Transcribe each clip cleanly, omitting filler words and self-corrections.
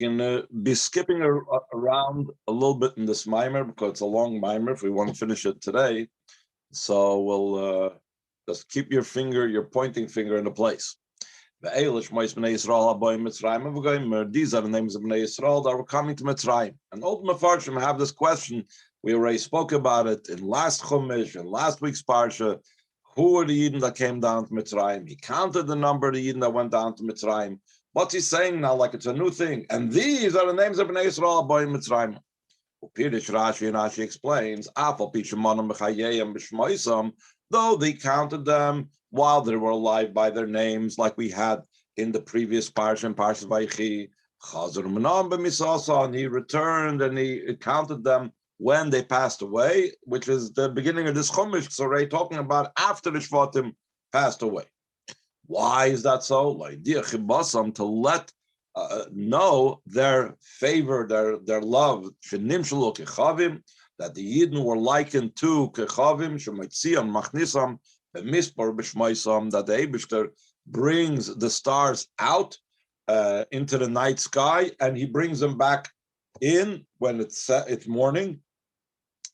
Gonna be skipping around a little bit in this Maamar because it's a long Maamar if we want to finish it today. So we'll just keep your pointing finger in the place. These are the names of Bnei Yisrael that were coming to Mitzrayim. And Old Mefarshim have this question. We already spoke about it in last Chumash, in last week's Parsha. Who are the Yidden that came down to Mitzrayim? He counted the number of the Yidden that went down to Mitzrayim. What's he saying now? Like it's a new thing. And these are the names of Bnei Yisrael by Mitzrayim. Rashi explains, though they counted them while they were alive by their names, like we had in the previous Parsha and Parsha Vayechi, and he returned and he counted them when they passed away, which is the beginning of this Chumash. So we're talking about after the Shvatim passed away. Why is that so? To let know their favor, their love, that the Yidden were likened to Kechavim, Shemitziam, Machnisam, B'mispar B'shmaisam, that the Eibishter brings the stars out into the night sky, and he brings them back in when it's morning,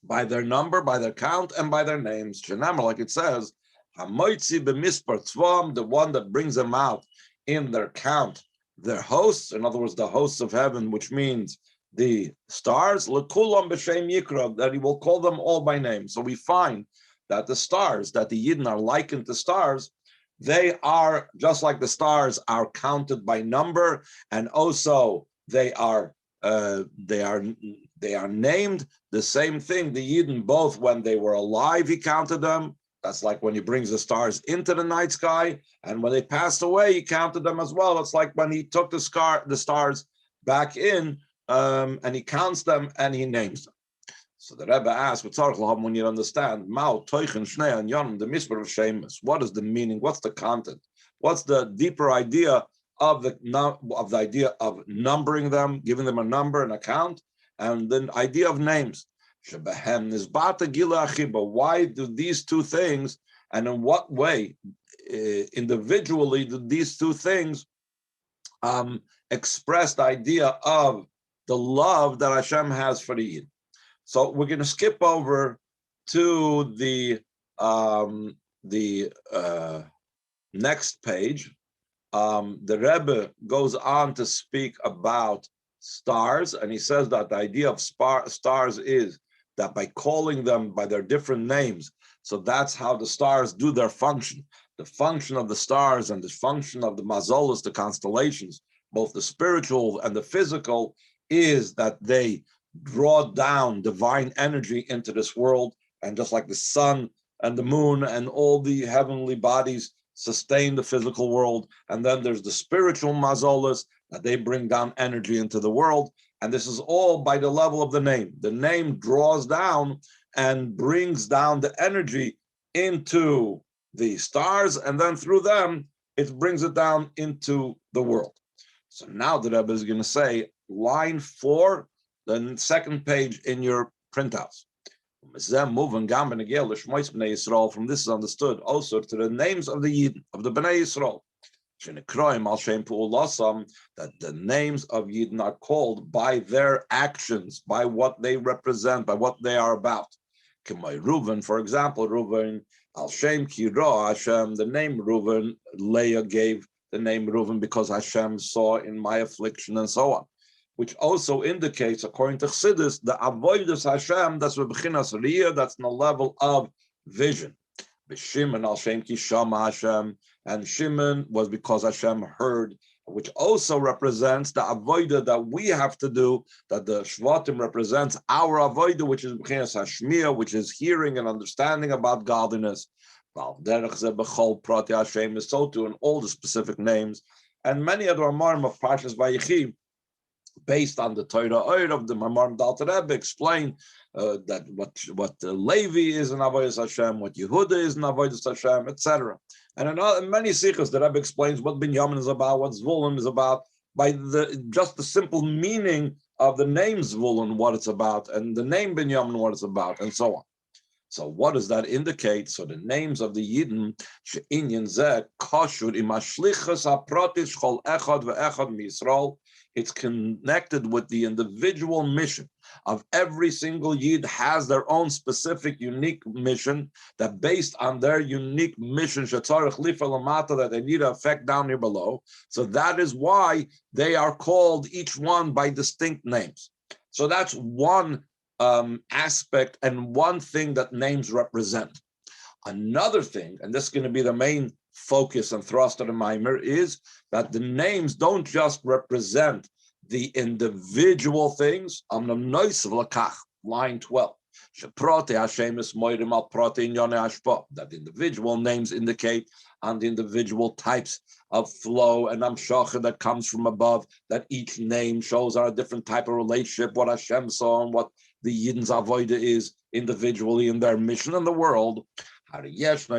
by their number, by their count, and by their names. Shenamar, like it says, Hamoitzi b'mispar tzvam, the one that brings them out in their count, their hosts, in other words, the hosts of heaven, which means the stars, lekulam b'shem yikra, that he will call them all by name. So we find that the stars, that the Yidden are likened to stars, they are just like the stars are counted by number, and also they are named the same thing. The Yidden, both when they were alive, he counted them. That's like when he brings the stars into the night sky, and when they passed away, he counted them as well. It's like when he took the stars back in, and he counts them and he names them. So the Rebbe asks, when you understand, what is the meaning? What's the content? What's the deeper idea of the idea of numbering them, giving them a number, an account, and the idea of names? Why do these two things, and in what way individually do these two things express the idea of the love that Hashem has for the Yid? So we're going to skip over to the next page. The Rebbe goes on to speak about stars, and he says that the idea of stars is that by calling them by their different names, so that's how the stars do their function. The function of the stars and the function of the mazolos, the constellations, both the spiritual and the physical, is that they draw down divine energy into this world, and just like the sun and the moon and all the heavenly bodies sustain the physical world, and then there's the spiritual mazolas that they bring down energy into the world, and this is all by the level of the name. The name draws down and brings down the energy into the stars, and then through them it brings it down into the world. So now the Rebbe is going to say line 4, the second page in your printouts. From this is understood also to the names of the Yidden, of the Bnei Yisrael, that the names of Yidden are called by their actions, by what they represent, by what they are about. Reuven, for example, Reuven, Al Shem Kira Hashem, the name Reuven, Leah gave the name Reuven because Hashem saw in my affliction and so on, which also indicates, according to Chassidus, the avodas Hashem, that's Bechinas Riyah, that's in the level of vision. Shimon Al Shem Kishama Hashem, and Shimon was because Hashem heard, which also represents the avodah that we have to do, that the Shvatim represents our avodah, which is Bechinas Hashmiya, which is hearing and understanding about godliness. Hashem is so too in all the specific names, and many other Maamarim of Parshas Vayechi, based on the Torah of the Maamar Dal Rebbe, explain that what Levi is in Avodas Hashem, what Yehuda is in Avodas Hashem, etc. And in many sikhs, the Rebbe explains what Binyamin is about, what Zvulun is about, by just the simple meaning of the name Zvulun, what it's about, and the name Binyamin, what it's about, and so on. So what does that indicate? So the names of the Yidden, She'inyan Zeh Kashur Im Hashlichus HaPratis Chol Echad VeEchad MiYisrael, It's connected with the individual mission of every single Yid has their own specific, unique mission that based on their unique mission, that they need to affect down here below. So that is why they are called each one by distinct names. So that's one aspect and one thing that names represent. Another thing, and this is going to be the main focus and thrust of the Maamar, is that the names don't just represent the individual things. Line 12. That individual names indicate on the individual types of flow and amshacha that comes from above, that each name shows our different type of relationship, what Hashem saw and what the Yidden's avoida is individually in their mission in the world. There's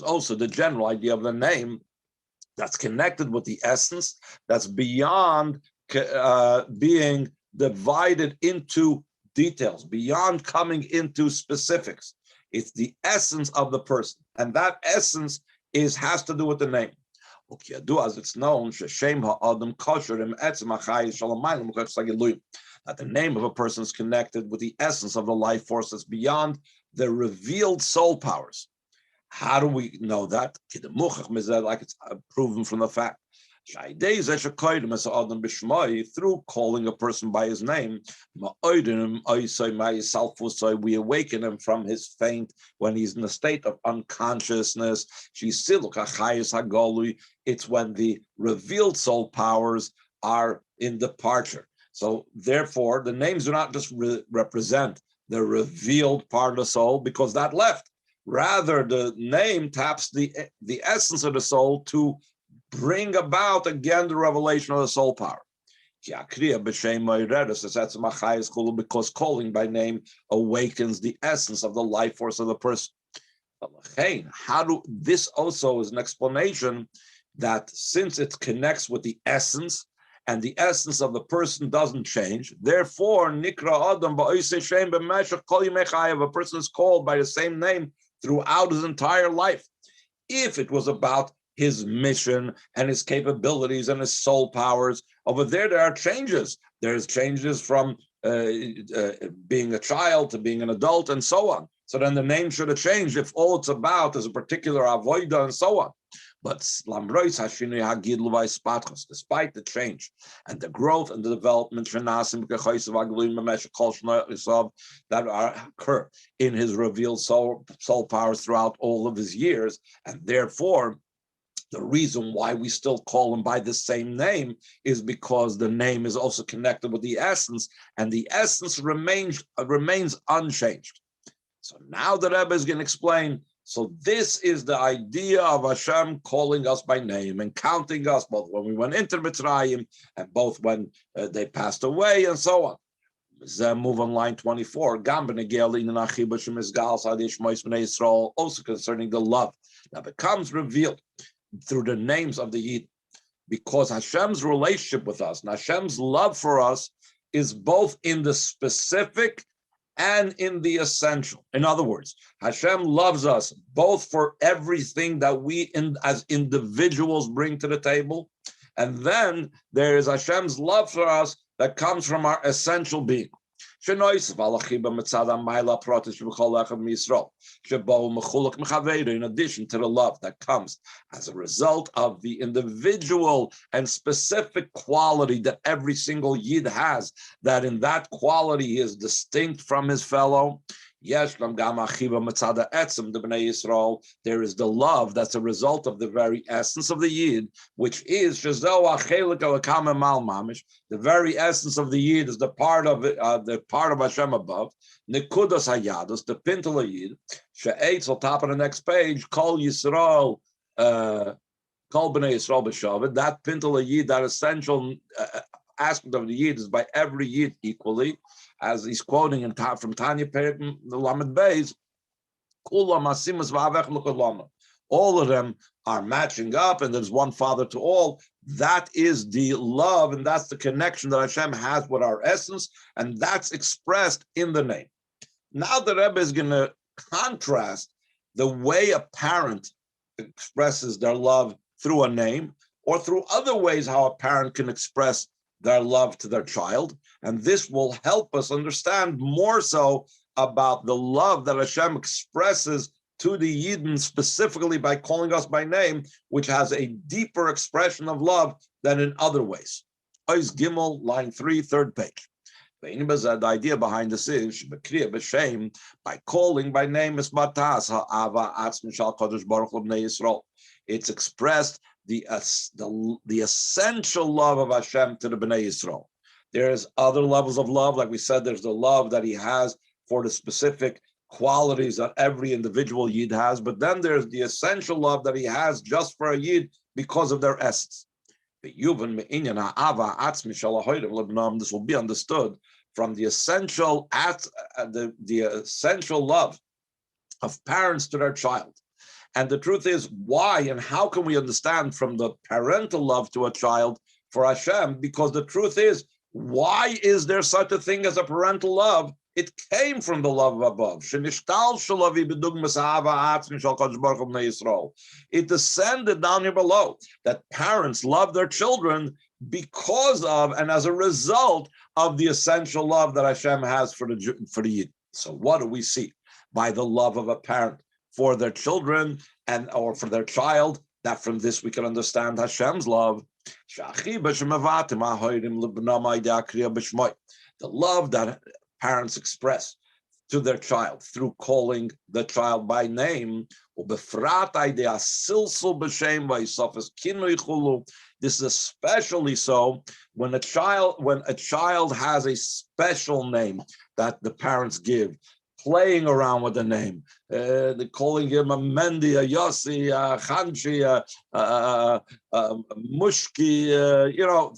also the general idea of the name that's connected with the essence, that's beyond being divided into details, beyond coming into specifics. It's the essence of the person, and that essence has to do with the name. As it's known, that the name of a person is connected with the essence of the life force that's beyond the revealed soul powers. How do we know that? Like it's proven from the fact. Through calling a person by his name, we awaken him from his faint when he's in a state of unconsciousness. It's when the revealed soul powers are in departure. So therefore, the names do not just represent the revealed part of the soul, because that left. Rather, the name taps the essence of the soul to bring about again the revelation of the soul power. Because calling by name awakens the essence of the life force of the person. This also is an explanation that since it connects with the essence, and the essence of the person doesn't change, therefore, Nikra Adam a person is called by the same name throughout his entire life. If it was about his mission and his capabilities and his soul powers, over there are changes. There's changes from being a child to being an adult and so on. So then the name should have changed if all it's about is a particular avoida and so on. But despite the change and the growth and the development that occur in his revealed soul powers throughout all of his years, and therefore the reason why we still call him by the same name is because the name is also connected with the essence, and the essence remains unchanged. So now the Rebbe is going to explain. So this is the idea of Hashem calling us by name and counting us both when we went into Mitzrayim and both when they passed away and so on. Move on line 24. Also concerning the love that becomes revealed through the names of the Yid, because Hashem's relationship with us and Hashem's love for us is both in the specific and in the essential. In other words, Hashem loves us both for everything that we as individuals bring to the table, and then there is Hashem's love for us that comes from our essential being. In addition to the love that comes as a result of the individual and specific quality that every single Yid has, that in that quality he is distinct from his fellow. There is the love that's a result of the very essence of the Yid, which is the very essence of the Yid is the part of Hashem above. Nekudas Hayadus, the Pintel Yid, she'etz on top of the next page, Kol Yisrael, Kol Bnei Yisrael b'shavet. That Pintel Yid, that essential aspect of the Yid, is by every Yid equally, as he's quoting from Tanya Perek the Lamed Beis. All of them are matching up, and there's one Father to all. That is the love, and that's the connection that Hashem has with our essence, and that's expressed in the name. Now the Rebbe is going to contrast the way a parent expresses their love through a name, or through other ways how a parent can express their love to their child. And this will help us understand more so about the love that Hashem expresses to the Yidden, specifically by calling us by name, which has a deeper expression of love than in other ways. Ois Gimel, line 3, third page. The idea behind this is by calling by name is Matas Ha'ava Atzmi Shal Kodesh Baruch Hu Bnei Yisrael. It's expressed the essential love of Hashem to the Bnei Yisrael. There's other levels of love, like we said. There's the love that He has for the specific qualities that every individual Yid has, but then there's the essential love that He has just for a Yid because of their essence. This will be understood from the essential essential love of parents to their child. And the truth is, why and how can we understand from the parental love to a child for Hashem? Because the truth is, why is there such a thing as a parental love? It came from the love above. It descended down here below, that parents love their children because of and as a result of the essential love that Hashem has for the Yid. So what do we see? By the love of a parent for their children or for their child, that from this we can understand Hashem's love. The love that parents express to their child through calling the child by name. This is especially so when a child has a special name that the parents give, playing around with the name, they're calling him a Mendi, a Yossi, a Khanchi, a Mushki,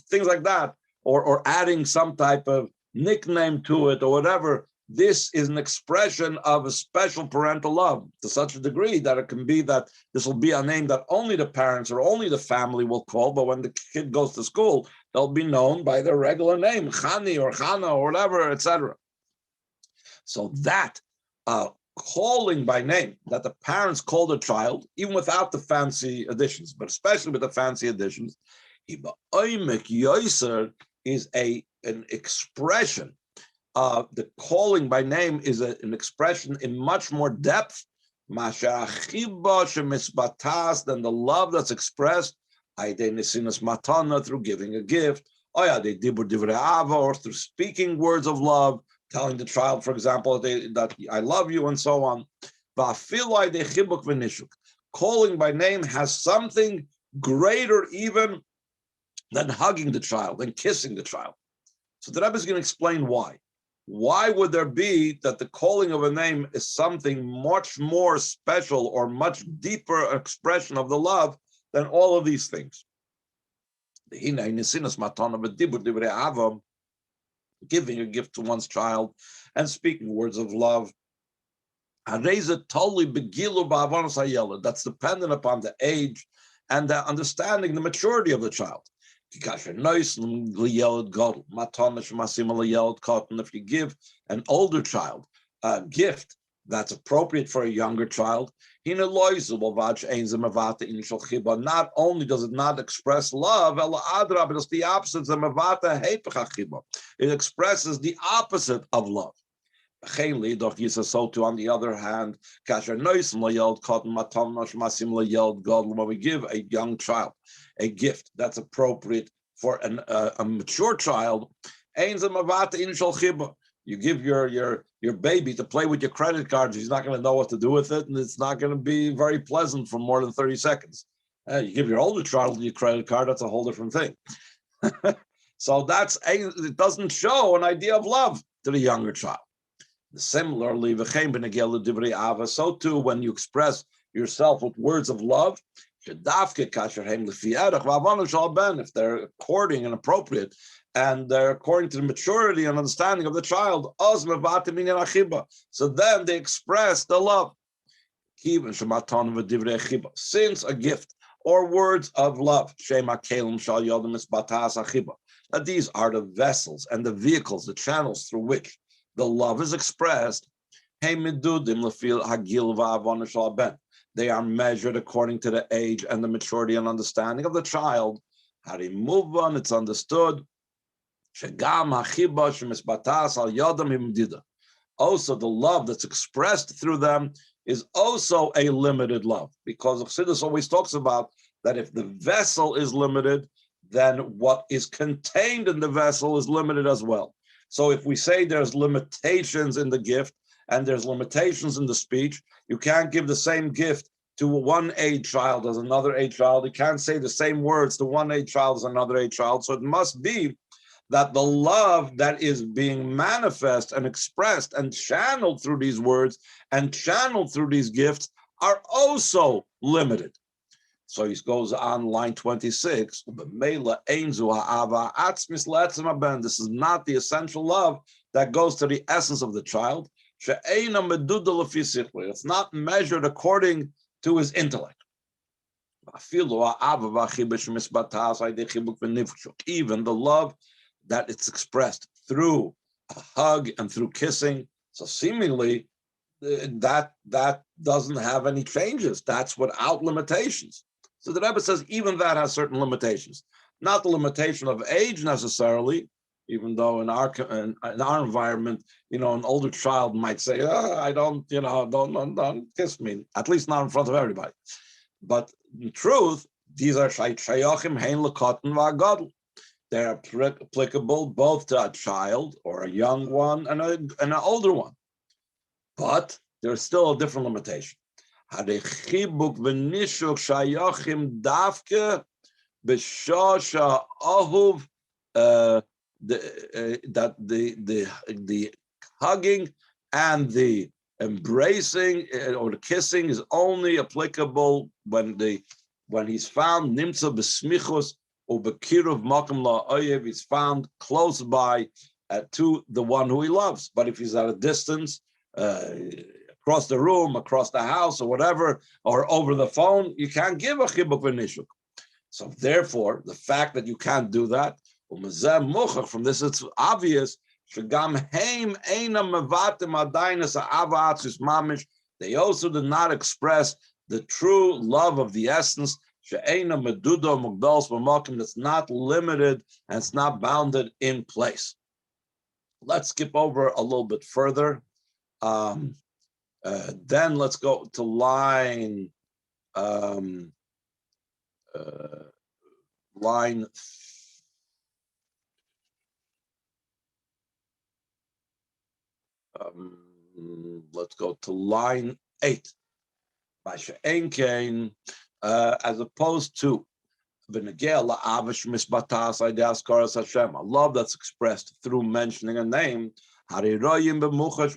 things like that, or adding some type of nickname to it or whatever. This is an expression of a special parental love to such a degree that it can be that this will be a name that only the parents or only the family will call, but when the kid goes to school, they'll be known by their regular name, Khani or Khana or whatever, etc. So that calling by name that the parents call the child, even without the fancy additions, but especially with the fancy additions, is an expression. The calling by name is an expression in much more depth than the love that's expressed through giving a gift, or through speaking words of love, telling the child, for example, that I love you and so on. Calling by name has something greater even than hugging the child, than kissing the child. So the Rebbe is going to explain why. Why would there be that the calling of a name is something much more special or much deeper expression of the love than all of these things? Giving a gift to one's child and speaking words of love, that's dependent upon the age and the understanding, the maturity of the child. If you give an older child a gift that's appropriate for a younger child, not only does it not express love, but it's the opposite. It expresses the opposite of love. So too, on the other hand, when we give a young child a gift that's appropriate for a mature child, you give your baby to play with your credit cards, he's not going to know what to do with it, and it's not going to be very pleasant for more than 30 seconds. You give your older child your credit card, that's a whole different thing. So it doesn't show an idea of love to the younger child. Similarly, so too, when you express yourself with words of love, if they're according and appropriate, and they're according to the maturity and understanding of the child, so then they express the love. Since a gift or words of love, that these are the vessels and the vehicles, the channels through which the love is expressed, they are measured according to the age and the maturity and understanding of the child. How they move on, it's understood. Also, the love that's expressed through them is also a limited love, because Chassidus always talks about that if the vessel is limited, then what is contained in the vessel is limited as well. So if we say there's limitations in the gift and there's limitations in the speech, you can't give the same gift to one age child as another age child. You can't say the same words to one age child as another age child. So it must be that the love that is being manifest and expressed and channeled through these words and channeled through these gifts are also limited. So he goes on line 26. This is not the essential love that goes to the essence of the child. It's not measured according to his intellect. Even the love that it's expressed through a hug and through kissing, so seemingly that doesn't have any changes. That's without limitations. So the Rebbe says even that has certain limitations, not the limitation of age necessarily. Even though in our environment, an older child might say, "I don't, don't kiss me," at least not in front of everybody. But in truth, these are shayachim hein lekotten va'gadol. They're applicable both to a child or a young one and an older one. But there's still a different limitation. Ha'dechibuk v'nishuk shayachim davke b'shosha ahuv. That the hugging and the embracing or the kissing is only applicable when he's found nimtza b'smichus or b'kiruv makom la'oyev. He's found close by to the one who he loves. But if he's at a distance, across the room, across the house, or whatever, or over the phone, you can't give a chibuk v'nishuk. So therefore, the fact that you can't do that, from this it's obvious, they also did not express the true love of the essence, that's not limited and it's not bounded in place. Let's skip over a little bit further. Then let's go to line 8. As opposed to a love that's expressed through mentioning a name,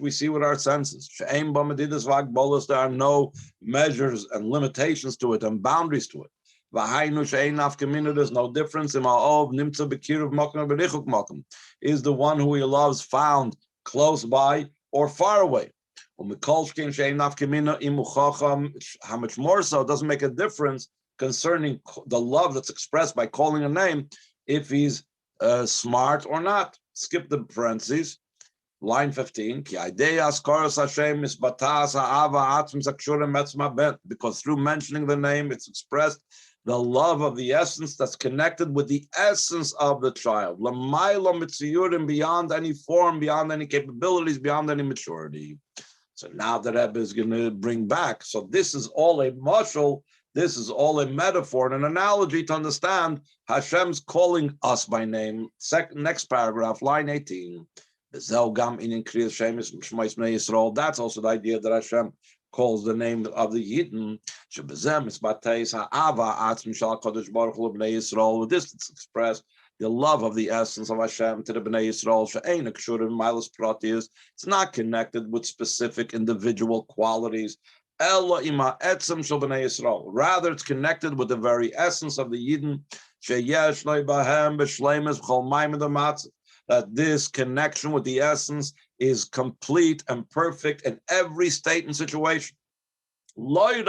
we see with our senses. There are no measures and limitations to it and boundaries to it. There's no difference in is the one who he loves found close by or far away. How much more so, it doesn't make a difference concerning the love that's expressed by calling a name if he's smart or not. Skip the parentheses. Line 15. Because through mentioning the name, it's expressed the love of the essence that's connected with the essence of the child. Beyond any form, beyond any capabilities, beyond any maturity. So now the Rebbe is going to bring back. So this is all a mashal, this is all a metaphor and an analogy to understand Hashem's calling us by name. Next paragraph, line 18. That's also the idea that Hashem calls the name of the Yidden. With this, it's expressed the love of the essence of Hashem to the Bnei Yisrael. It's not connected with specific individual qualities. Rather, it's connected with the very essence of the Yidden. That this connection with the essence is complete and perfect in every state and situation. Not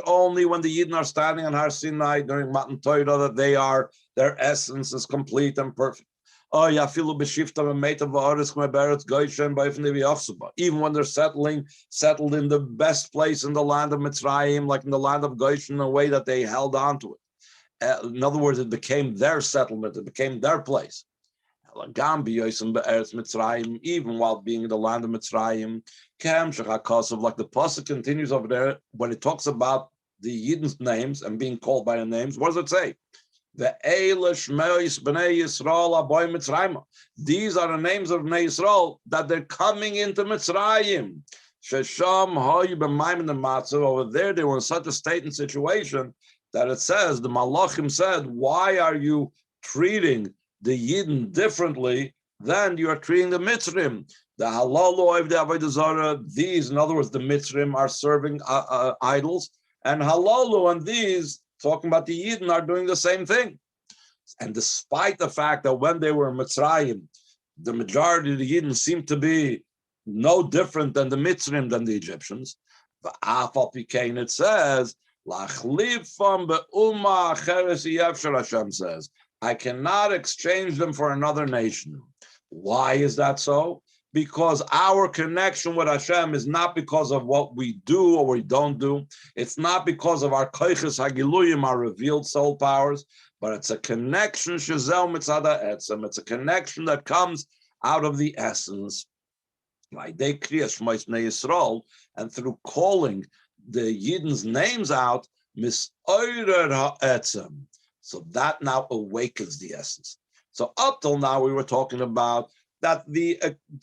only when the Yidden are standing on Har Sinai during Matan Torah that their essence is complete and perfect. Even when they're settled in the best place in the land of Mitzrayim, like in the land of Goshen, in a way that they held on to it. In other words, it became their settlement, it became their place. Even while being in the land of Mitzrayim, like the pasuk continues over there, when it talks about the Yidden's names and being called by the names, what does it say? The Shmos Bnei Yisrael aboy Mitzrayim. These are the names of Bnei Yisrael that they're coming into Mitzrayim. Shesham hoyu b'mayim the matzah. Over there, they were in such a state and situation that it says, the Malachim said, why are you treating the Yidden differently than you are treating the Mitzrim? The Halalu of the Avodah Zarah, these, in other words, the Mitzrim are serving idols, and Halalu and these, talking about the Yidden, are doing the same thing. And despite the fact that when they were in Mitzrayim, the majority of the Yidden seemed to be no different than the Mitzrim, than the Egyptians, it says, Hashem says, I cannot exchange them for another nation. Why is that so? Because our connection with Hashem is not because of what we do or we don't do. It's not because of our koiches hagiluyim, our revealed soul powers, but it's a connection shezel mitzada etzem. It's a connection that comes out of the essence. Like they kriya Shmos Bnei Yisrael, and through calling the Yidden's names out, misoirer ha'etzem. So that now awakens the essence. So up till now we were talking about that the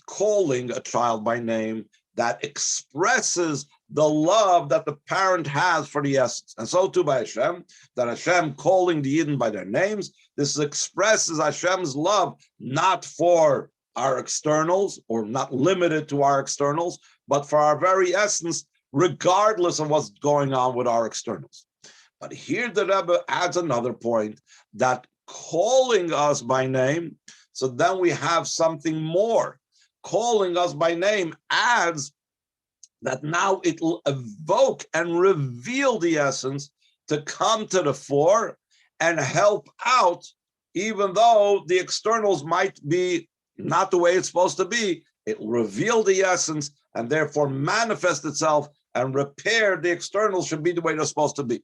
calling a child by name that expresses the love that the parent has for the essence. And so too by Hashem, that Hashem calling the Yidden by their names, this expresses Hashem's love not for our externals or not limited to our externals, but for our very essence, regardless of what's going on with our externals. But here the Rebbe adds another point, that calling us by name, so then we have something more. Calling us by name adds that now it will evoke and reveal the essence to come to the fore and help out, even though the externals might be not the way it's supposed to be. It will reveal the essence and therefore manifest itself and repair the externals should be the way they're supposed to be.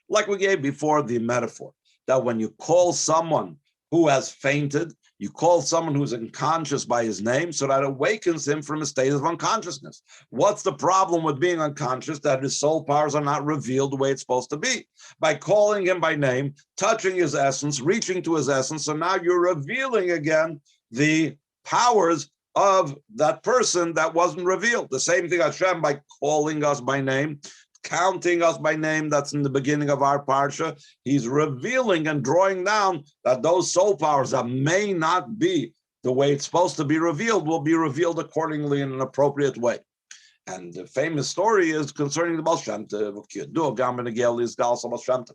Like we gave before the metaphor, that when you call someone who has fainted, you call someone who's unconscious by his name, so that awakens him from a state of unconsciousness. What's the problem with being unconscious? That his soul powers are not revealed the way it's supposed to be. By calling him by name, touching his essence, reaching to his essence, so now you're revealing again the powers of that person that wasn't revealed. The same thing Hashem, by calling us by name, counting us by name, that's in the beginning of our parsha, he's revealing and drawing down that those soul powers that may not be the way it's supposed to be revealed will be revealed accordingly in an appropriate way. And the famous story is concerning the Baal Shem Tov,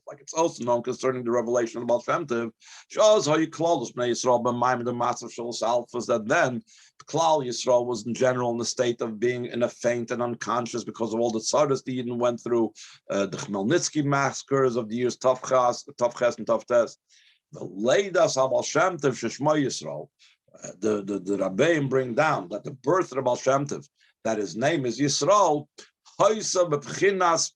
like it's also known concerning the revelation of the Baal Shem Tov, shows how you Golus Bnei Yisrael b'mayim the matzah shel salfas, that then Klal Yisrael was in general in the state of being in a faint and unconscious because of all the tzaras the Yidden went through, the Chmelnitsky massacres of the years Tavches and Tavtes. The Leidas Baal Shem Tov Sheshmo Yisrael, the Rabbeim bring down that the birth of Baal Shem Tov, that his name is Yisrael, Hoysa b'pchinas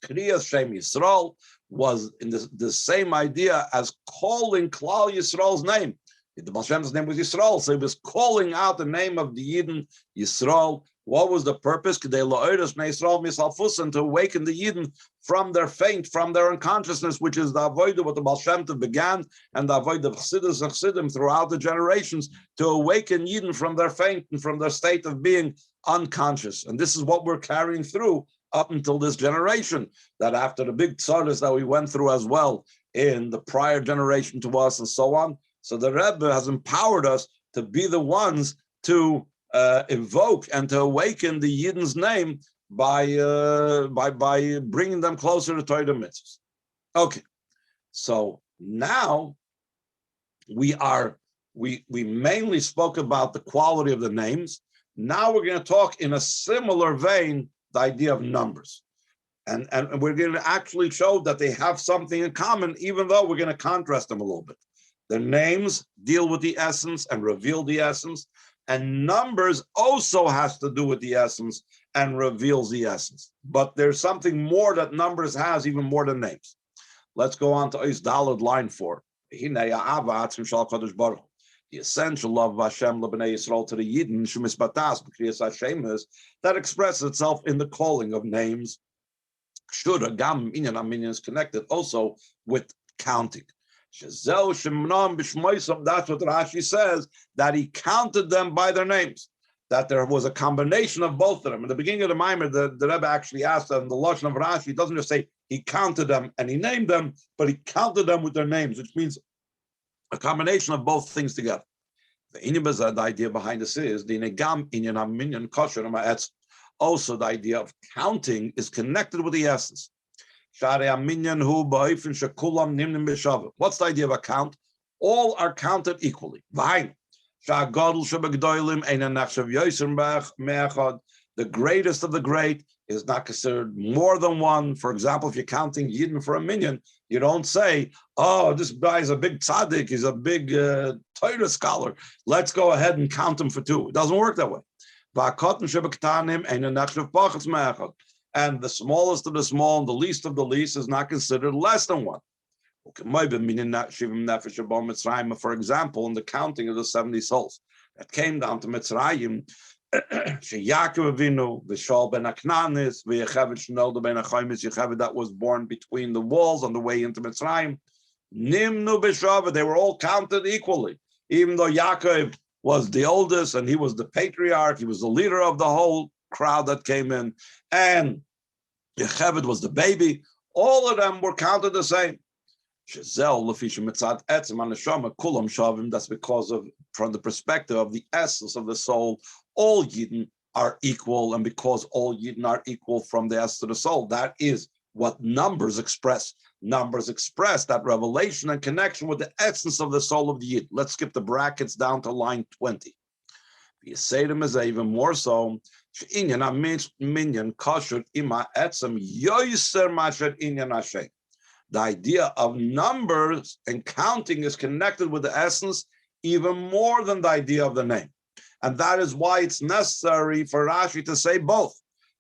Kriyas Shem Yisrael, was in the same idea as calling Klal Yisrael's name. The Baal Shem Tov's name was Yisrael, so he was calling out the name of the Yidden, Yisrael. What was the purpose? To awaken the Yidden from their faint, from their unconsciousness, which is the avodah what the Baal Shem Tov began, and the avodah of Chassidus and Chassidim throughout the generations, to awaken Yidden from their faint and from their state of being unconscious. And this is what we're carrying through up until this generation, that after the big tzaras that we went through as well in the prior generation to us and so on, so the Rebbe has empowered us to be the ones to evoke and to awaken the Yidden's name by bringing them closer to Torah mitzvahs. Okay, so now we mainly spoke about the quality of the names. Now we're going to talk in a similar vein the idea of numbers. And we're going to actually show that they have something in common, even though we're going to contrast them a little bit. The names deal with the essence and reveal the essence, and numbers also has to do with the essence and reveals the essence. But there's something more that numbers has, even more than names. Let's go on to Ois Daled, line 4. The essential love of Hashem Bnei Yisrael to the Yidden, Shmos Batas, B'kriyas Hashem, is that expresses itself in the calling of names. Shura Gam Inyan Aminyan is connected also with counting. That's what Rashi says, that he counted them by their names, that there was a combination of both of them. In the beginning of the Maamar, the Rebbe actually asked them, the Lashon of Rashi, he doesn't just say he counted them and he named them, but he counted them with their names, which means a combination of both things together. The idea behind this is the negam inyan aminyan kosher ma'etz. Also, the idea of counting is connected with the essence. What's the idea of a count? All are counted equally. The greatest of the great is not considered more than one. For example, if you're counting Yidden for a minyan, you don't say, oh, this guy is a big tzaddik, he's a big Torah scholar, let's go ahead and count him for 2. It doesn't work that way. And the smallest of the small and the least of the least is not considered less than 1. For example, in the counting of the 70 souls that came down to Mitzrayim, that was born between the walls on the way into Mitzrayim, they were all counted equally. Even though Yaakov was the oldest and he was the patriarch, he was the leader of the whole crowd that came in, and Yocheved was the baby, all of them were counted the same. That's because of, from the perspective of the essence of the soul, all Yidden are equal, and because all Yidden are equal from the essence of the soul, that is what numbers express. Numbers express that revelation and connection with the essence of the soul of the Yid. Let's skip the brackets down to line 20. You say them as even more so. The idea of numbers and counting is connected with the essence even more than the idea of the name. And that is why it's necessary for Rashi to say both.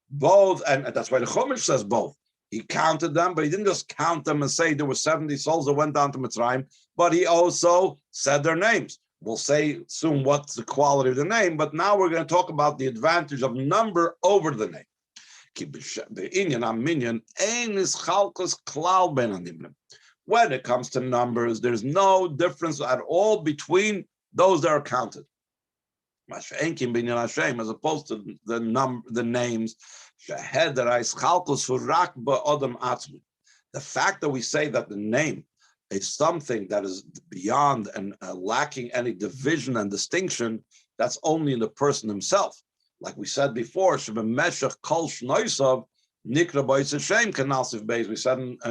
Both, and that's why the Chumash says both. He counted them, but he didn't just count them and say there were 70 souls that went down to Mitzrayim, but he also said their names. We'll say soon what's the quality of the name, but now we're going to talk about the advantage of number over the name. When it comes to numbers, there's no difference at all between those that are counted. As opposed to the names, the fact that we say that the name is something that is beyond and lacking any division and distinction, that's only in the person himself. Like we said before, we said in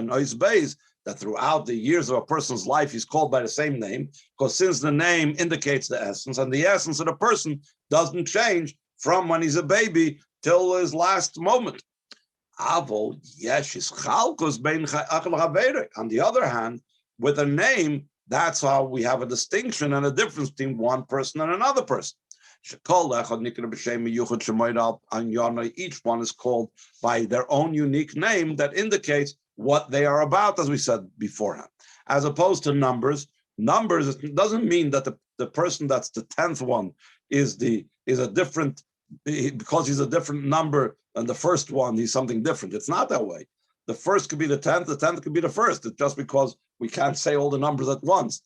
Ois Beis that throughout the years of a person's life, he's called by the same name, because since the name indicates the essence, and the essence of the person doesn't change from when he's a baby till his last moment. On the other hand, with a name, that's how we have a distinction and a difference between one person and another person. Each one is called by their own unique name that indicates what they are about, as we said beforehand. As opposed to numbers, it doesn't mean that the person that's the 10th one is a different, because he's a different number than the first one, he's something different. It's not that way. The first could be the 10th could be the first. It's just because we can't say all the numbers at once.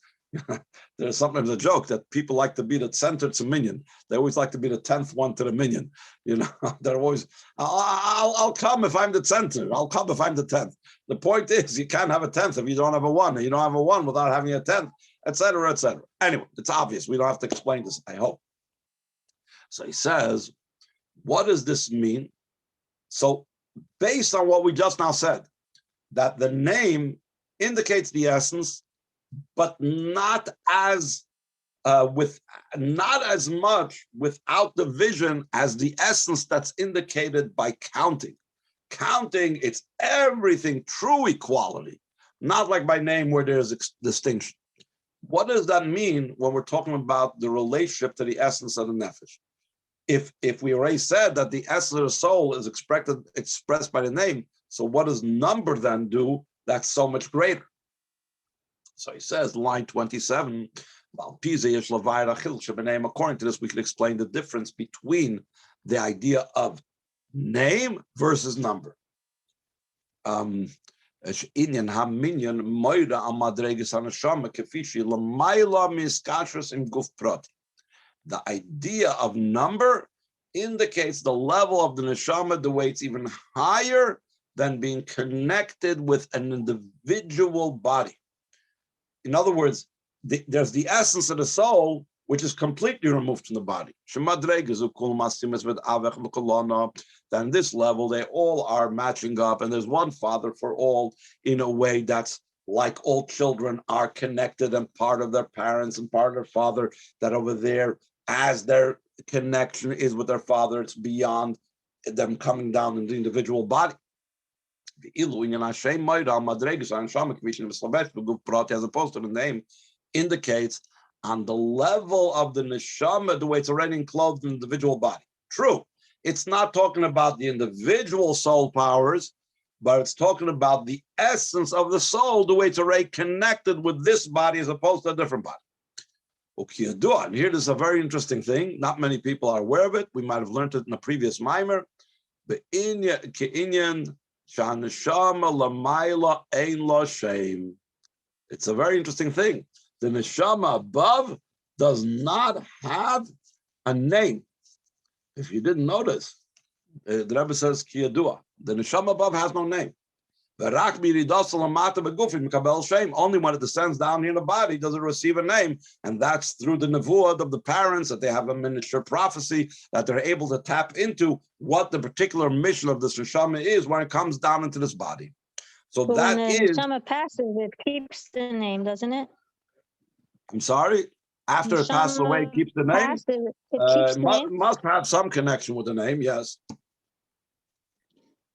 There's sometimes a joke that people like to be the center to minion. They always like to be the 10th one to the minion. You know, they're always, I'll come if I'm the center. I'll come if I'm the 10th. The point is, you can't have a 10th if you don't have a 1, and you don't have a 1 without having a 10th, etc., etc. Anyway, it's obvious. We don't have to explain this, I hope. So he says, what does this mean? So based on what we just now said, that the name indicates the essence, but not as much without the vision as the essence that's indicated by counting. counting, it's everything, true equality, not like by name where there's distinction. What does that mean when we're talking about the relationship to the essence of the nefesh? If we already said that the essence of the soul is expressed by the name, so what does number then do that's so much greater? So he says, line 27, according to this, we can explain the difference between the idea of name versus number. The idea of number indicates the level of the neshama, the way it's even higher than being connected with an individual body. In other words, there's the essence of the soul, which is completely removed from the body. Then this level, they all are matching up, and there's one father for all in a way that's like all children are connected and part of their parents and part of their father, that over there, as their connection is with their father, it's beyond them coming down in the individual body. As opposed to the name, indicates on the level of the neshama, the way it's already enclosed in the individual body. True, it's not talking about the individual soul powers, but it's talking about the essence of the soul, the way it's already connected with this body as opposed to a different body. And here there's a very interesting thing. Not many people are aware of it. We might have learned it in a previous Maamar. It's a very interesting thing. The neshama above does not have a name. If you didn't notice, the Rebbe says, the neshama above has no name. Only when it descends down here in the body does it receive a name, and that's through the nevuah of the parents, that they have a miniature prophecy, that they're able to tap into what the particular mission of this neshama is when it comes down into this body. So but that when the is. neshama passes, it keeps the name, doesn't it? I'm sorry. After it passes away, it keeps the name. Passes, it keeps the name. Must have some connection with the name, yes.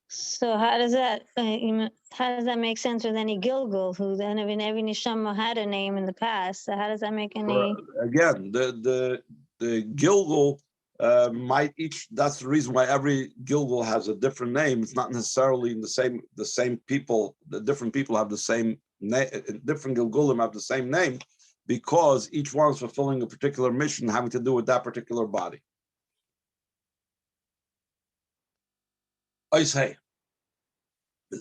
So how does that make sense with any Gilgul, who then every neshama had a name in the past? So how does that make any? Again, the Gilgul might each. That's the reason why every Gilgul has a different name. It's not necessarily the same people. The different people have the same name. Different Gilgulim have the same name, because each one is fulfilling a particular mission having to do with that particular body. I say, he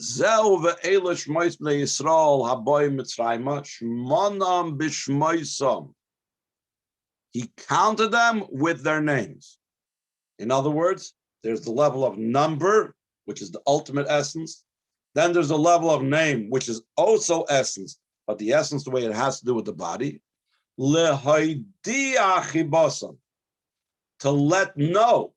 counted them with their names. In other words, there's the level of number, which is the ultimate essence. Then there's a level of name, which is also essence, but the essence, the way it has to do with the body. To let know,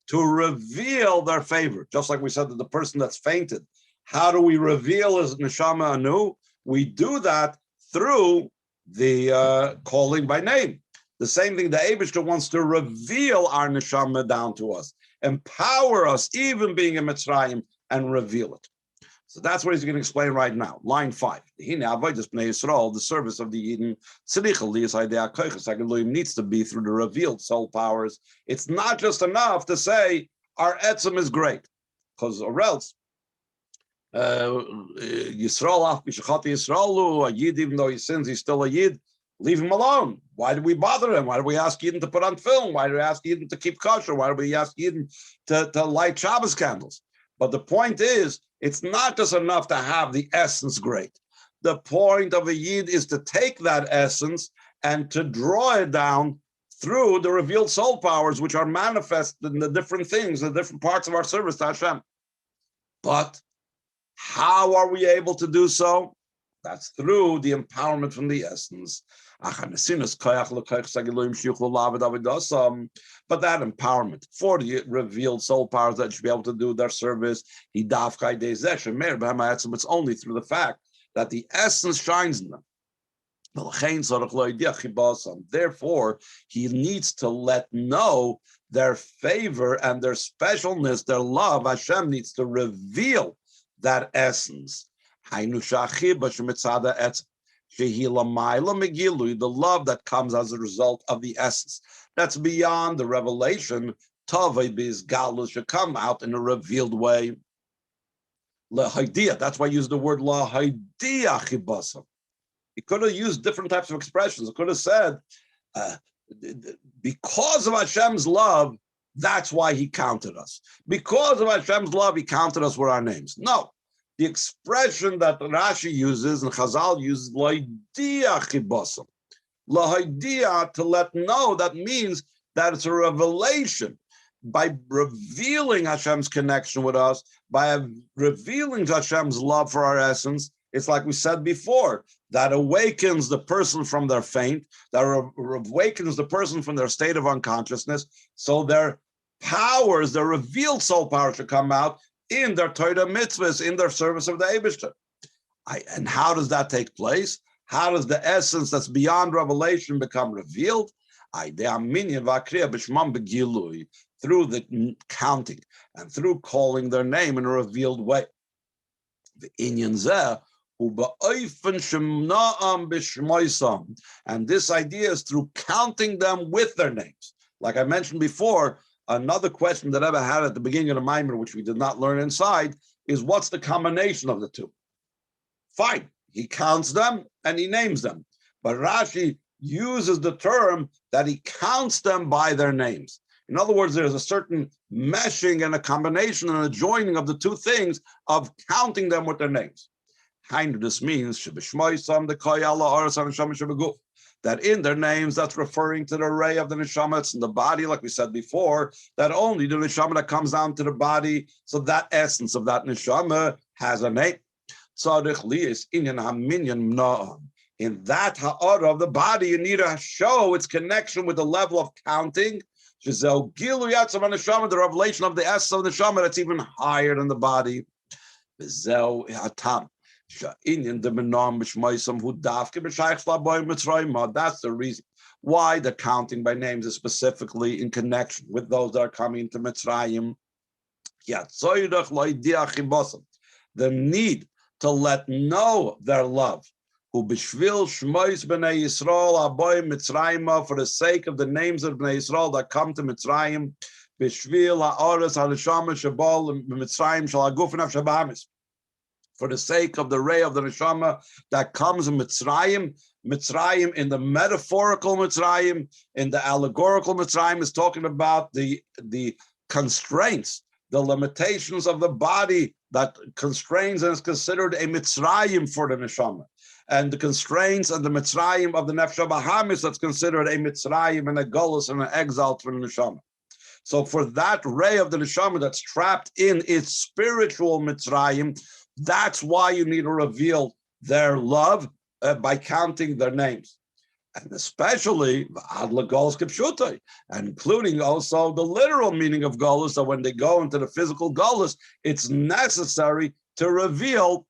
to reveal their favor. Just like we said that the person that's fainted, how do we reveal his neshama anu? We do that through the calling by name. The same thing, the Eibishter wants to reveal our neshama down to us, empower us, even being in Mitzrayim, and reveal it. So that's what he's going to explain right now. Line 5. Bnei Yisrael, the service of the Eden, needs to be through the revealed soul powers. It's not just enough to say our etzem is great, because or else Yisrael, a Yid, even though he sins, he's still a Yid. Leave him alone. Why do we bother him? Why do we ask Yidden to put on film? Why do we ask Yidden to keep kosher? Why do we ask Yidden to light Shabbos candles? But the point is, it's not just enough to have the essence great. The point of a Yid is to take that essence and to draw it down through the revealed soul powers, which are manifested in the different things, the different parts of our service to Hashem. But how are we able to do so? That's through the empowerment from the essence. But that empowerment for the revealed soul powers that should be able to do their service, it's only through the fact that the essence shines in them. Therefore, he needs to let know their favor and their specialness, their love, Hashem needs to reveal that essence. The love that comes as a result of the essence. That's beyond the revelation. Tavai biz Golus should come out in a revealed way. That's why I use the word lahaidia chibasam. He could have used different types of expressions. He could have said, because of Hashem's love, that's why he counted us. Because of Hashem's love, he counted us with our names. No. The expression that Rashi uses and Chazal uses, lahaidia chibasam. Lahaidia, to let know, that means that it's a revelation. By revealing Hashem's connection with us, by revealing Hashem's love for our essence, it's like we said before, that awakens the person from their faint, that awakens the person from their state of unconsciousness, so their powers, their revealed soul power should come out in their Torah mitzvahs, in their service of the Eibishter. And how does that take place? How does the essence that's beyond revelation become revealed? Through the counting and through calling their name in a revealed way. And this idea is through counting them with their names. Like I mentioned before, another question that Rebbe had at the beginning of the Maamar, which we did not learn inside, is what's the combination of the two? Fine, he counts them and he names them. But Rashi uses the term that he counts them by their names. In other words, there's a certain meshing and a combination and a joining of the two things of counting them with their names. This means that in their names, that's referring to the array of the neshama. It's in the body, like we said before, that only the neshama that comes down to the body, so that essence of that neshama has a name. In that ha'ara of the body, you need to show its connection with the level of counting. The revelation of the essence of the neshama that's even higher than the body. That's the reason why the counting by names is specifically in connection with those that are coming to Mitzrayim. The need to let know their love. For the sake of the names of Bnei Yisrael that come to Mitzrayim, for the sake of the ray of the neshama that comes in Mitzrayim, Mitzrayim in the metaphorical Mitzrayim, in the allegorical Mitzrayim is talking about the constraints, the limitations of the body that constrains and is considered a Mitzrayim for the neshama. And the constraints and the Mitzrayim of the Nefesh Bahamis that's considered a Mitzrayim and a Golus and an exile for the Neshama. So for that ray of the Neshama that's trapped in its spiritual Mitzrayim, that's why you need to reveal their love by counting their names. And especially, including also the literal meaning of Golus, so when they go into the physical Golus, it's necessary to reveal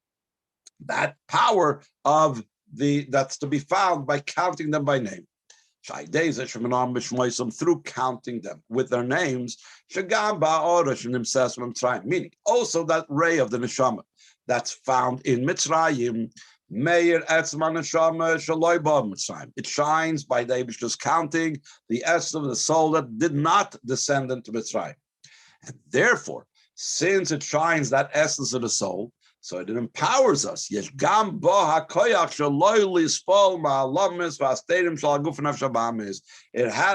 that power of that's to be found by counting them by name. Through counting them with their names, meaning also that ray of the neshama that's found in Mitzrayim. It shines by the Eibishter's counting the essence of the soul that did not descend into Mitzrayim. And therefore, since it shines that essence of the soul, so it empowers us. It has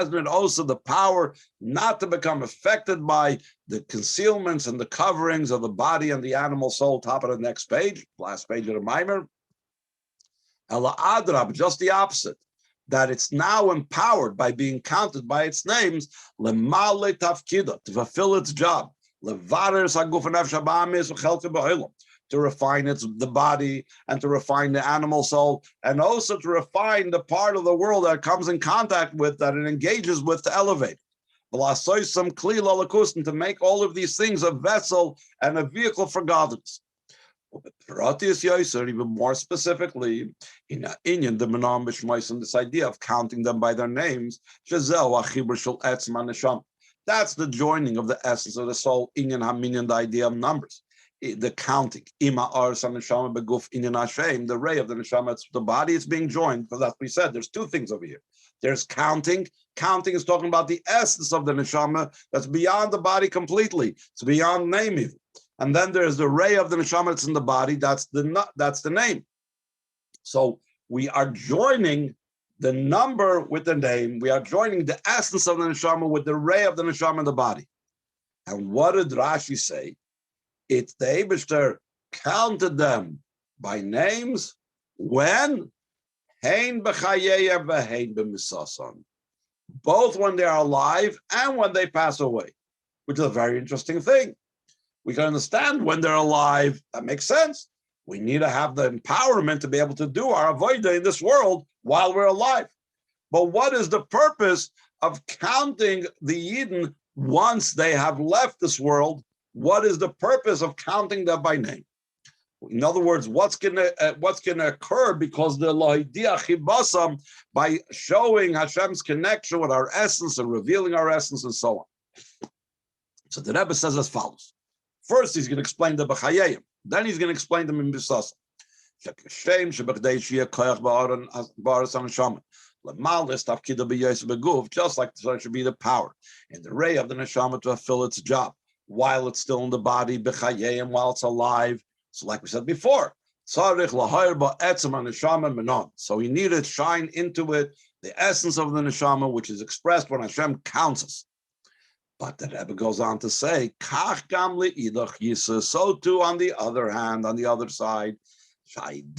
been also the power not to become affected by the concealments and the coverings of the body and the animal soul. Top of the next page, last page of the Maamar. Just the opposite, that it's now empowered by being counted by its names, to fulfill its job, to refine the body and to refine the animal soul, and also to refine the part of the world that it comes in contact with, that it engages with, to elevate. And to make all of these things a vessel and a vehicle for godliness. Even more specifically, in the Menam B'Shmos, this idea of counting them by their names, That's the joining of the essence of the soul, inyan haminyan, the idea of numbers. The counting, ima ars neshama beguf inyan Hashem, the ray of the neshama, it's the body is being joined, because that's what we said. There's two things over here. There's counting. Counting is talking about the essence of the neshama that's beyond the body completely. It's beyond name even. And then there's the ray of the neshama that's in the body. That's the name. So we are joining the number with the name. We are joining the essence of the neshama with the ray of the neshama in the body. And what did Rashi say? It's the Eibishter counted them by names when hein b'chayeya v'hein b'misason, both when they are alive and when they pass away, which is a very interesting thing. We can understand when they're alive. That makes sense. We need to have the empowerment to be able to do our avodah in this world while we're alive. But what is the purpose of counting the Yidden once they have left this world? What is the purpose of counting them by name? In other words, what's gonna occur because the lohidia chibasam, by showing Hashem's connection with our essence and revealing our essence and so on. So the Rebbe says as follows. First, he's going to explain the b'chayayim. Then he's going to explain them in bisasam. Just like there should be the power in the ray of the neshama to fulfill its job while it's still in the body, b'chayayim, while it's alive. So like we said before, so he needed to shine into it the essence of the neshama, which is expressed when Hashem counts us. But the Rebbe goes on to say, so too on the other hand, on the other side, when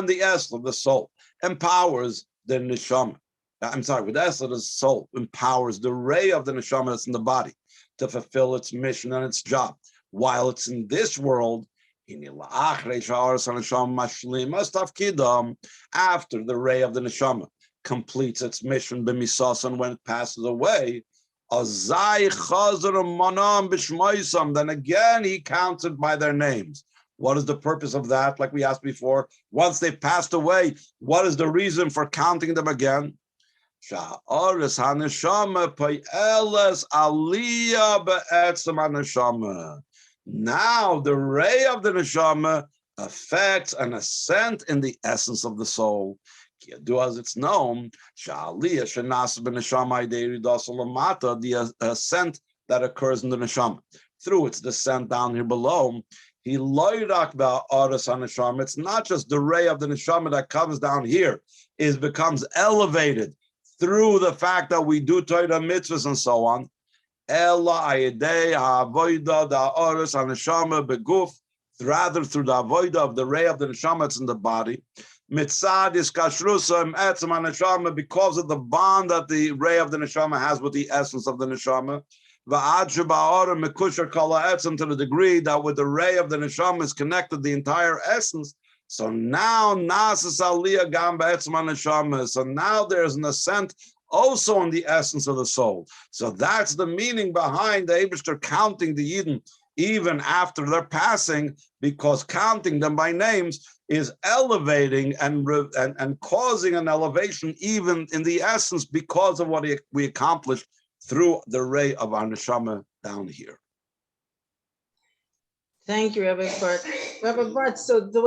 the essence of the soul empowers the neshama, with the essence of the soul empowers the ray of the neshama that's in the body to fulfill its mission and its job while it's in this world. After the ray of the neshama completes its mission b'misason, when it passes away, then again he counts it by their names. What is the purpose of that? Like we asked before, once they passed away, what is the reason for counting them again? Now the ray of the neshama affects an ascent in the essence of the soul. As it's known, the ascent that occurs in the neshama through its descent down here below. It's not just the ray of the neshama that comes down here, it becomes elevated through the fact that we do Torah mitzvahs and so on. Rather through the avodah of the ray of the neshama that's in the body, because of the bond that the ray of the neshama has with the essence of the neshama, to the degree that with the ray of the neshama is connected the entire essence. So now there's an ascent also in the essence of the soul. So that's the meaning behind the Eibishter counting the Yidden even after their passing, because counting them by names is elevating and causing an elevation even in the essence because of what we accomplished through the ray of our neshama down here. Thank you, Rabbi Bart. Rabbi Bart, so what